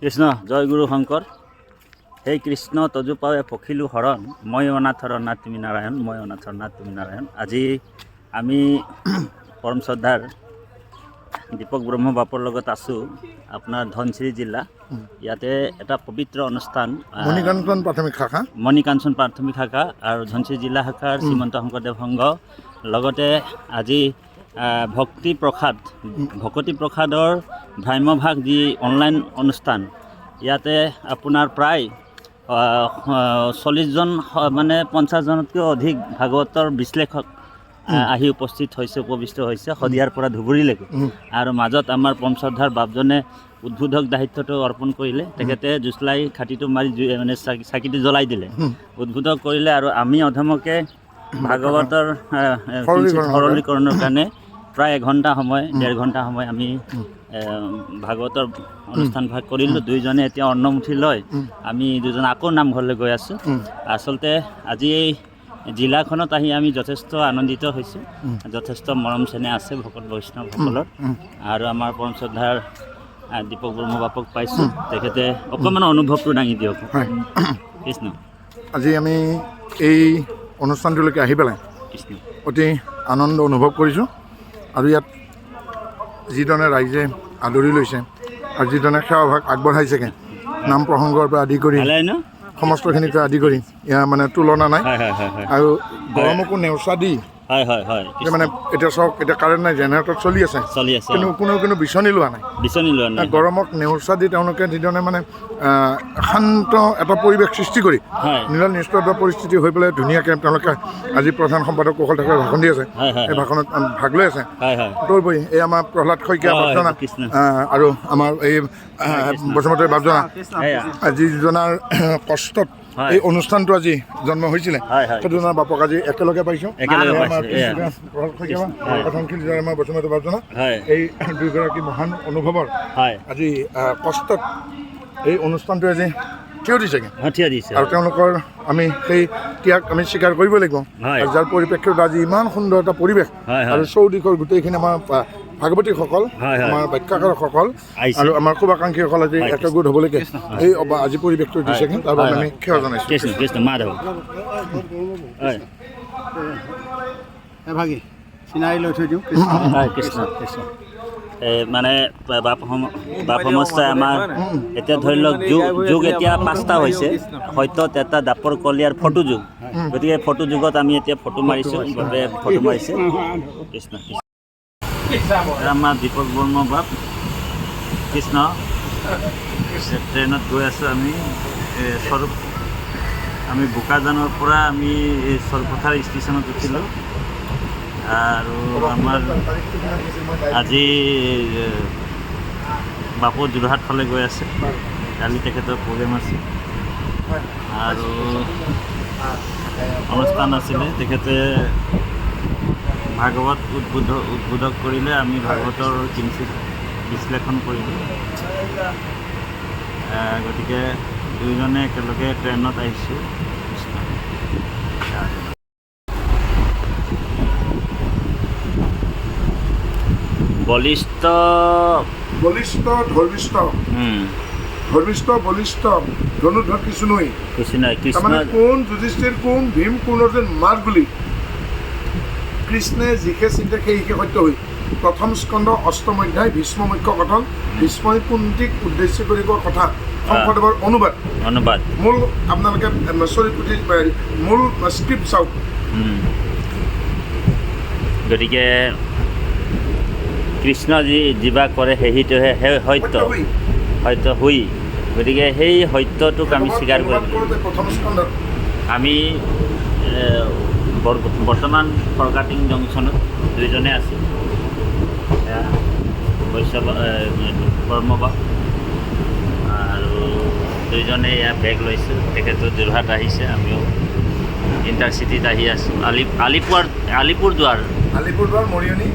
কৃষ্ণ জয় গুৰু শংকৰ। সেই কৃষ্ণ তজু পাৱে পখিলো হৰণ, মই অনাথৰ নাথ তুমি নাৰায়ণ, মই অনাথৰ নাথ তুমি নাৰায়ণ। আজি আমি পৰম শ্ৰদ্ধাৰ দীপক ব্ৰহ্ম বাপৰ লগত আছোঁ আপোনাৰ ধনশিৰি জিলা। ইয়াতে এটা পবিত্ৰ অনুষ্ঠান মণিকাঞ্চন প্ৰাথমিক শাখা আৰু ধনশিৰি জিলা শাখাৰ শ্ৰীমন্ত শংকৰদেৱ সংঘ লগতে আজি ভক্তি প্ৰসাদৰ ভ্ৰাম্যভাগ যি অনলাইন অনুষ্ঠান, ইয়াতে আপোনাৰ প্ৰায় 40জন মানে 50জনতকৈ অধিক ভাগৱতৰ বিশ্লেষক আহি উপস্থিত হৈছে শদিয়াৰ পৰা ধুবুৰীলৈকে। আৰু মাজত আমাৰ পৰমশ্ৰদ্ধাৰ বাপজনে উদ্বোধক দায়িত্বটো অৰ্পণ কৰিলে। তেখেতে জুচলাই খাটিটো মাৰি মানে চাকিটো জ্বলাই দিলে, উদ্বোধক কৰিলে। আৰু আমি অধমকে ভাগৱতৰ সৰলীকৰণৰ কাৰণে প্ৰায় 1 ঘণ্টা সময় 1.5 ঘণ্টা সময় আমি ভাগৱতৰ অনুষ্ঠান ভাগ কৰিলোঁ। দুইজনে এতিয়া অন্নমুঠি লৈ আমি দুজন আকৌ নামঘৰলৈ গৈ আছোঁ। আচলতে আজি এই জিলাখনত আহি আমি যথেষ্ট আনন্দিত হৈছোঁ, যথেষ্ট মৰম চেনেহ আছে ভকত বৈষ্ণৱসকলৰ। আৰু আমাৰ পৰম শ্ৰদ্ধাৰ দীপক ব্ৰহ্ম বাপক পাইছোঁ, তেখেতে অকণমান অনুভৱটো দাঙি দিয়ক। কৃষ্ণ। আজি আমি এই অনুষ্ঠানটোলৈকে আহি পেলাই কৃষ্ণ অতি আনন্দ অনুভৱ কৰিছোঁ। আৰু ইয়াত যিধৰণে ৰাইজে আদৰি লৈছে আৰু যিধৰণে সেৱাভাগ আগবঢ়াইছেগৈ, নাম প্ৰসংগৰ পৰা আদি কৰি সমস্তখিনিকে আদি কৰি ইয়াৰ মানে তুলনা নাই। আৰু গৰমকো নেওচা দি মানে এতিয়া চাওক, এতিয়া কাৰেণ্ট নাই, জেনেৰেটৰ চলি আছে, কিন্তু কোনো বিচনী লোৱা নাই। গৰমক নেওচা দি তেওঁলোকে যিধৰণে মানে শান্ত এটা পৰিৱেশ সৃষ্টি কৰি নিৰল নিষ্ঠুৰ পৰিস্থিতি হৈ পেলাই ধুনীয়াকৈ তেওঁলোকে আজি প্ৰধান সম্পাদক কৌশল ঠাকুৰে ভাষণ দি আছে, এই ভাষণত ভাগ লৈ আছে। তদুপৰি এই আমাৰ প্ৰহ্লাদ শইকীয়া বাপজনা আৰু আমাৰ এই বসুমতী বাপজনা, যিজনাৰ কষ্টত এই অনুষ্ঠানটো আজি জন্ম হৈছিলে, সেইজনৰ বাপক আজি একেলগে পাইছোঁ। আমাৰ বসুমতী বাপজনা এই দুয়োগৰাকী মহান অনুভৱৰ আজি কষ্টত এই অনুষ্ঠানটো আজি থিয় দিছেগৈ। আৰু তেওঁলোকৰ আমি সেই ত্যাগ আমি স্বীকাৰ কৰিব লাগিব। যাৰ পৰিপ্ৰেক্ষিতত আজি ইমান সুন্দৰ এটা পৰিৱেশ আৰু চৌদিশৰ গোটেইখিনি আমাৰ ভাগৱতীসকল, আমাৰ ব্যাখ্যাকাৰসকল আৰু আমাৰ শুভাকাংক্ষীসকল আজি একগোট হ'বলৈকে এই আজি পৰিৱেশটো দিছেগৈ, তাৰ বাবে আমি সেৱা জনাইছোঁ। মানে বাপ সমস্যাই আমাৰ এতিয়া ধৰি লওক যুগ এতিয়া 5টা হৈছে, সত্যত এটা দাপৰ কলিয়াৰ ফটো যুগ। গতিকে ফটো যুগত আমি এতিয়া ফটো মাৰিছোঁ, বাবে ফটো মাৰিছে। কৃষ্ণ কৃষ্ণ। আমাৰ দীপক বৰ্ম বাপ কৃষ্ণ। ট্ৰেইনত গৈ আছোঁ আমি স্বৰূপ, আমি বোকাজানৰ পৰা আমি সৰপথাৰ ষ্টেচনত উঠিলোঁ। আৰু আমাৰ আজি বাপু যোৰহাট ফালে গৈ আছে, কালি তেখেতৰ প্ৰগ্ৰেম আছে আৰু অনুষ্ঠান আছিলে। তেখেতে ভাগৱত উদ্বোধক কৰিলে, আমি ভাগৱতৰ কিঞ্চিত বিশ্লেষণ কৰিলোঁ। গতিকে দুয়োজনে একেলগে ট্ৰেইনত আহিছোঁ। বলিষ্ঠ ধনুধর কিছু নয়, মানে কোন যুধিষ্ঠির, কোন ভীম, কোন অর্জুন মাত বুলি কৃষ্ণে যিখে চিন্তা সেইকে সত্য হৈ প্ৰথম স্কন্ধ 8ম অধ্যায় ভীষ্ম মুখ্য কথন, ভীষ্মই কুন্তীক উদ্দেশ্য কৰি কোৱা কথা শংকৰদেৱৰ অনুবাদ মূল আপোনালোকে মূল স্ক্ৰিপ্ট চাওক। গতিকে কৃষ্ণ যিবা কৰে সেইটোহে সত্য হৈ, গতিকে সেই সত্যটোক আমি স্বীকাৰ কৰিব। আমি বৰ্তমান ফৰকাটিং জংচনত দুইজনে আছোঁ, বৈষ্ণৱ কৰ্মবাস, আৰু দুইজনে ইয়াত বেগ লৈছোঁ। তেখেতো যোৰহাট আহিছে, আমিও ইণ্টাৰচিটিত আহি আছোঁ। আলিপুৰদুৱাৰ মৰিয়নি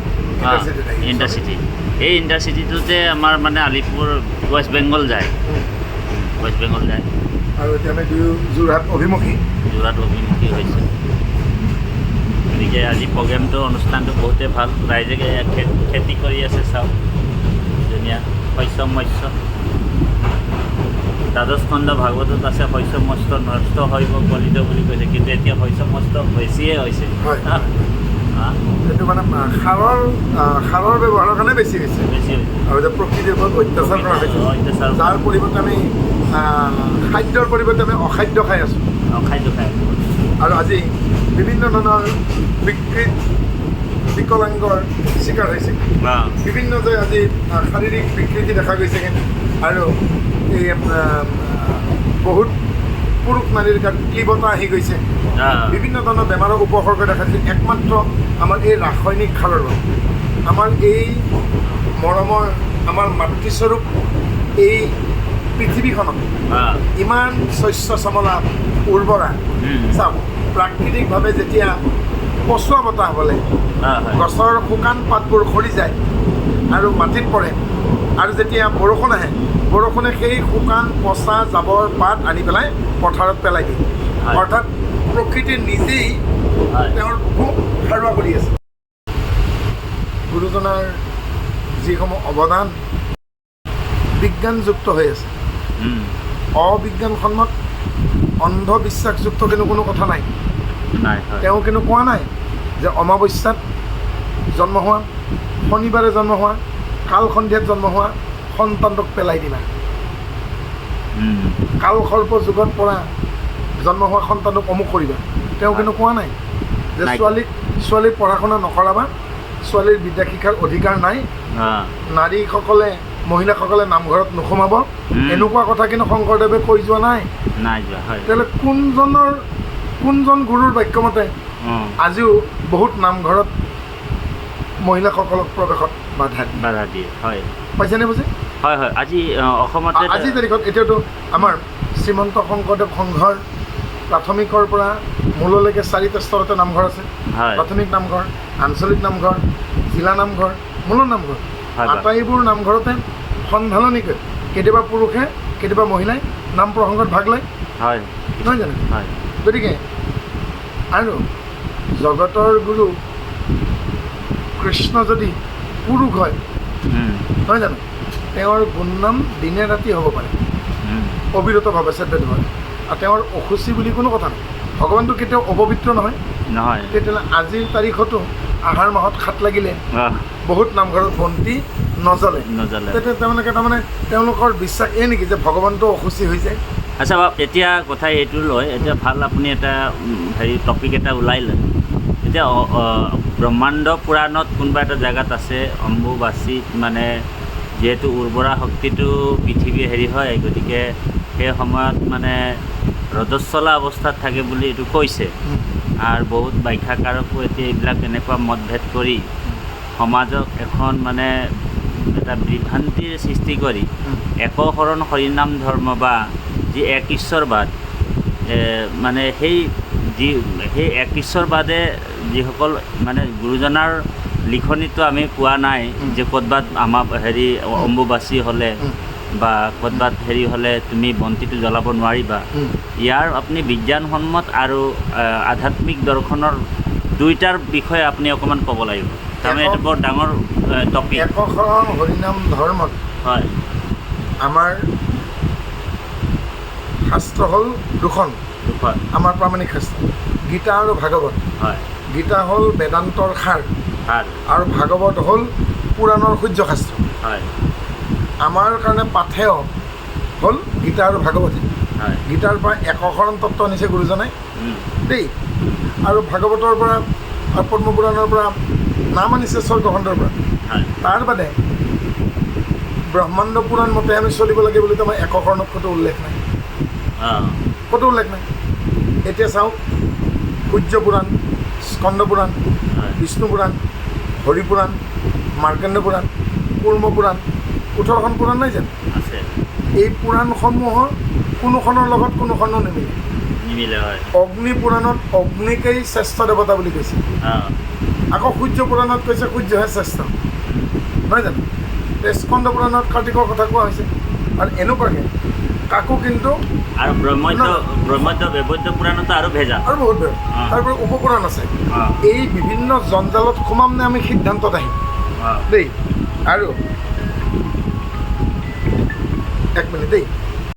ইণ্টাৰচিটি। এই ইণ্টাৰচিটিটোতে আমাৰ মানে আলিপুৰ ৱেষ্ট বেংগল যায় আৰু এতিয়া আমি যোৰহাট অভিমুখী হৈছে। গতিকে আজি প্ৰগ্ৰেমটো অনুষ্ঠানটো বহুতেই ভাল। ৰাইজে খেতি কৰি আছে, চাওক ধুনীয়া শস্য মৎস্য দ্বাদশ খণ্ড ভাগৱতত আছে শস্য মস্ত নষ্ট হৈব গলিত বুলি কৈছে, কিন্তু এতিয়া শস্য মস্ত বেছিয়ে হৈছে। হয় সেইটো মানে সাৰৰ ব্যৱহাৰৰ কাৰণে বেছি হৈছে বেছি হৈছে আৰু যে প্ৰকৃতিৰ ওপৰত অত্যাচাৰ কৰা হৈছে, অত্যাচাৰ যাৰ পৰিৱৰ্তে আমি খাদ্যৰ পৰিৱৰ্তে আমি অখাদ্য খাই আছোঁ। খাদ্য খাই আৰু আজি বিভিন্ন ধৰণৰ বিকলাংগৰ চিকাৰ হৈছে, বিভিন্ন যে আজি শাৰীৰিক বিকৃতি দেখা গৈছে আৰু এই বহুত পুৰুষ নাৰীৰ গাত ক্লিবতা আহি গৈছে, বিভিন্ন ধৰণৰ বেমাৰৰ উপসৰ্গ দেখা দিছে একমাত্ৰ আমাৰ এই ৰাসায়নিক সাৰৰ বাবে। আমাৰ এই মৰমৰ আমাৰ মাতৃস্বৰূপ এই পৃথিৱীখনত ইমান শস্য শ্যামলা উৰ্বৰা, চাওক প্ৰাকৃতিকভাৱে যেতিয়া পচোৱা বতাহ হ'লে গছৰ শুকান পাতবোৰ সৰি যায় আৰু মাটিত পৰে, আৰু যেতিয়া বৰষুণ আহে বৰষুণে সেই শুকান পচা জাবৰ পাত আনি পেলাই পথাৰত পেলাই দিয়ে, অৰ্থাৎ প্ৰকৃতি নিজেই তেওঁৰ বুকু সাৰুৱা কৰি আছে। গুৰুজনাৰ যিসমূহ অৱদান বিজ্ঞানযুক্ত হৈ আছে, অবিজ্ঞানসন্মত অন্ধবিশ্বাসযুক্ত কিন্তু কোনো কথা নাই। তেওঁ কিন্তু কোৱা নাই যে অমাৱস্যাত জন্ম হোৱা, শনিবাৰে জন্ম হোৱা, কাল সন্ধিয়াত জন্ম হোৱা সন্তানটোক পেলাই দিবা, কাল সৰ্প যুগত পৰা জন্ম হোৱা সন্তানটোক অমুক কৰিবা। তেওঁ কিন্তু কোৱা নাই যে ছোৱালীক পঢ়া শুনা নকৰাবা, ছোৱালীৰ বিদ্যা শিক্ষাৰ অধিকাৰ নাই, নাৰীসকলে মহিলাসকলে নামঘৰত নোসোমাব, এনেকুৱা কথা কিন্তু শংকৰদেৱে কৈ যোৱা নাই। তেতিয়াহ'লে কোনজন গুৰুৰ বাক্যমতে আজিও বহুত নামঘৰত মহিলাসকলক প্ৰৱেশত বাধা দিয়ে? পাইছেনে বুজি? আজি অসমত আজিৰ তাৰিখত এতিয়াতো আমাৰ শ্ৰীমন্ত শংকৰদেৱ সংঘৰ প্ৰাথমিকৰ পৰা মূললৈকে 4টা স্তৰতে নামঘৰ আছে। প্ৰাথমিক নামঘৰ, আঞ্চলিক নামঘৰ, জিলা নামঘৰ, মূল নামঘৰ, আটাইবোৰ নামঘৰতে সন্ধাননিকৈ কেতিয়াবা পুৰুষে কেতিয়াবা মহিলাই নাম প্ৰসংগত ভাগ লয়, নহয় জানো? গতিকে আৰু জগতৰ গুৰু কৃষ্ণ যদি পুৰুষ হয়, নহয় জানো, তেওঁৰ গুণনাম দিনে ৰাতি হ'ব পাৰে অবিৰতভাৱে চেদ্যত হয়, আৰু তেওঁৰ অসুচি বুলি কোনো কথা নাই। ভগৱানটো কেতিয়াও অপবিত্ৰ নহয়। তেতিয়াহ'লে আজিৰ তাৰিখতো আহাৰ মাহত খাত লাগিলে বহুত নামঘৰত বন্তি নজ্বলে, তেতিয়া তাৰমানে তেওঁলোকৰ বিশ্বাস এই নেকি যে ভগৱানটো অসুচি হৈ যায়? আচ্ছা, এতিয়া কথা এইটো লয়, এতিয়া ভাল আপুনি এটা টপিক এটা ওলাই লয়। এতিয়া ব্ৰহ্মাণ্ড পুৰাণত কোনোবা এটা জেগাত আছে অম্বুবাচীত মানে যিহেতু উৰ্বৰা শক্তিটো পৃথিৱী হয়, গতিকে সেই সময়ত মানে ৰজস্বলা অৱস্থাত থাকে বুলি এইটো কৈছে। আৰু বহুত ব্যাখ্যাকাৰকো এতিয়া এইবিলাক এনেকুৱা মতভেদ কৰি সমাজক এখন মানে এটা বিভ্ৰান্তিৰ সৃষ্টি কৰি একশৰণ হৰিনাম ধৰ্ম বা যি এক ঈশ্বৰবাদ, মানে সেই এক ঈশ্বৰবাদে যিসকল মানে গুৰুজনাৰ লিখনিটো আমি পোৱা নাই যে ক'ৰবাত আমাৰ অম্বুবাচী হ'লে বা ক'ৰবাত হ'লে তুমি বন্তিটো জ্বলাব নোৱাৰিবা। ইয়াৰ আপুনি বিজ্ঞানসন্মত আৰু আধ্যাত্মিক দৰ্শনৰ দুইটাৰ বিষয়ে আপুনি অকণমান ক'ব লাগিব। তাৰমানে এইটো বৰ ডাঙৰ টপিক। একশৰণ হৰিনাম ধৰ্মত আমাৰ শাস্ত্ৰ হ'ল দুখন, আমাৰ প্ৰামাণিক শাস্ত্ৰ, গীতা আৰু ভাগৱত। গীতা হ'ল বেদান্তৰ সাৰ আৰু ভাগৱত হ'ল পুৰাণৰ সূৰ্য শাস্ত্ৰ। আমাৰ কাৰণে পাথেয় হ'ল গীতা আৰু ভাগৱতী। গীতাৰ পৰা একশৰণ তত্ত্ব আনিছে গুৰুজনাই দেই, আৰু ভাগৱতৰ পৰা আৰু পদ্মপুৰাণৰ পৰা নাম আনিছে স্বৰ্গখণ্ডৰ পৰা। তাৰ বাদে ব্ৰহ্মাণ্ড পুৰাণ মতে আমি চলিব লাগে বুলি আমাৰ একশৰণত ক'তো উল্লেখ নাই, ক'তো উল্লেখ নাই। এতিয়া চাওক, সূৰ্য পুৰাণ, স্কন্দ পুৰাণ, বিষ্ণু পুৰাণ, হৰি পুৰাণ, মাৰ্কণ্ড পুৰাণ, কুৰ্ম পুৰাণ, 18খন পুৰাণ নাই জানো? এই পুৰাণসমূহৰ কোনোখনৰ লগত কোনোখনো নিমিলে। অগ্নি পুৰাণত অগ্নিকেই শ্ৰেষ্ঠ দেৱতা বুলি কৈছে, আকৌ সূৰ্য পুৰাণত কৈছে সূৰ্যহে শ্ৰেষ্ঠ, নহয় জানো? স্কন্দ পুৰাণত কাৰ্তিকৰ কথা কোৱা হৈছে। আৰু এনেকুৱাকৈ কাকো কিন্তু আৰু ব্ৰহ্মদ্য বেবদ্য পুৰাণতো আৰু ভেজা আৰু বহুত ভেজা। তাৰপৰা উপপুৰাণ আছে। এই বিভিন্ন জঞ্জালত সোমাম নে আমি সিদ্ধান্তত আহিম দেই। আৰু এক মিনিট দেই।